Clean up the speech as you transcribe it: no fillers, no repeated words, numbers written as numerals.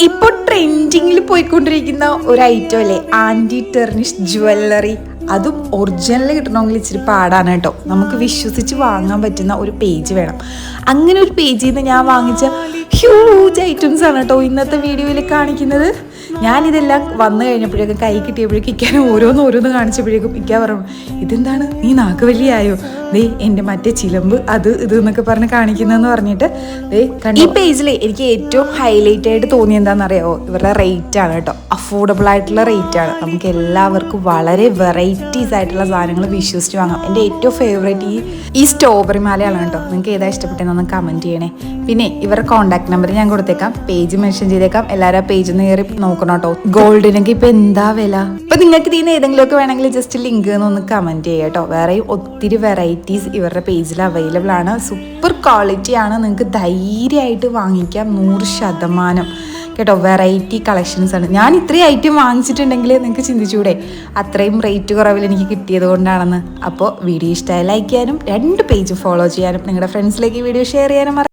ഇപ്പോൾ ട്രെൻഡിങ്ങിൽ പോയിക്കൊണ്ടിരിക്കുന്ന ഒരു ഐറ്റം അല്ലേ ആൻറ്റി ടെർണിഷ് ജ്വല്ലറി. അതും ഒറിജിനൽ കിട്ടണമെങ്കിൽ ഇച്ചിരി പാടാണ് കേട്ടോ. നമുക്ക് വിശ്വസിച്ച് വാങ്ങാൻ പറ്റുന്ന ഒരു പേജ് വേണം. അങ്ങനെ ഒരു പേജിൽ നിന്ന് ഞാൻ വാങ്ങിച്ച ഹ്യൂജ് ഐറ്റംസ് ആണ് കേട്ടോ ഇന്നത്തെ വീഡിയോയിൽ കാണിക്കുന്നത്. ഞാനിതെല്ലാം വന്നു കഴിഞ്ഞപ്പോഴേക്കും കൈ കിട്ടിയപ്പോഴേക്കും ഇക്കാൻ ഓരോന്ന് കാണിച്ചപ്പോഴേക്കും ഇക്കാൻ പറഞ്ഞു, ഇതെന്താണ് നീ നാഗവല്ലിയായോ, ദേ എൻ്റെ മറ്റേ ചിലമ്പ് അത് ഇത് എന്നൊക്കെ പറഞ്ഞ് കാണിക്കുന്നതെന്ന് പറഞ്ഞിട്ട് ഈ പേജിൽ എനിക്ക് ഏറ്റവും ഹൈലൈറ്റ് ആയിട്ട് തോന്നിയത് എന്താണെന്നറിയാമോ, ഇവരുടെ റേറ്റ് ആണ് കേട്ടോ. അഫോർഡബിൾ ആയിട്ടുള്ള റേറ്റ് ആണ്. നമുക്ക് എല്ലാവർക്കും വളരെ വെറൈറ്റീസ് ആയിട്ടുള്ള സാധനങ്ങൾ വിശ്വസിച്ച് വാങ്ങാം. എൻ്റെ ഏറ്റവും ഫേവറേറ്റ് ഈ സ്ട്രോബെറി മാലയാണ് കേട്ടോ. നിങ്ങൾക്ക് ഏതാ ഇഷ്ടപ്പെട്ടതെന്നൊന്ന് കമൻറ്റ് ചെയ്യണേ. പിന്നെ ഇവരുടെ കോൺടാക്ട് നമ്പർ ഞാൻ കൊടുത്തേക്കാം, പേജ് മെൻഷൻ ചെയ്തേക്കാം. എല്ലാവരും ആ പേജിൽ നിന്ന് കയറി നോക്കണം കേട്ടോ. ഗോൾഡിനൊക്കെ ഇപ്പം എന്താ വില. ഇപ്പം നിങ്ങൾക്ക് ഇതിൽ നിന്ന് ഏതെങ്കിലുമൊക്കെ വേണമെങ്കിൽ ജസ്റ്റ് ലിങ്ക് ഒന്ന് കമൻറ്റ് ചെയ്യുക കേട്ടോ. വേറെയും ഒത്തിരി വെറൈറ്റീസ് ഇവരുടെ പേജിൽ അവൈലബിൾ ആണ്. സൂപ്പർ ക്വാളിറ്റി ആണ്. നിങ്ങൾക്ക് ധൈര്യമായിട്ട് വാങ്ങിക്കാം 100% കേട്ടോ. വെറൈറ്റി കളക്ഷൻസ് ആണ്. ഞാൻ ഇത്രയും ഐറ്റം വാങ്ങിച്ചിട്ടുണ്ടെങ്കിൽ നിങ്ങൾക്ക് ചിന്തിച്ചൂടെ അത്രയും റേറ്റ് കുറവിൽ എനിക്ക് കിട്ടിയത് കൊണ്ടാണെന്ന്. അപ്പോൾ വീഡിയോ ഇഷ്ടമായി ലൈക്ക് ചെയ്യാനും 2 പേജ് ഫോളോ ചെയ്യാനും നിങ്ങളുടെ ഫ്രണ്ട്സിലേക്ക് വീഡിയോ ഷെയർ ചെയ്യാനും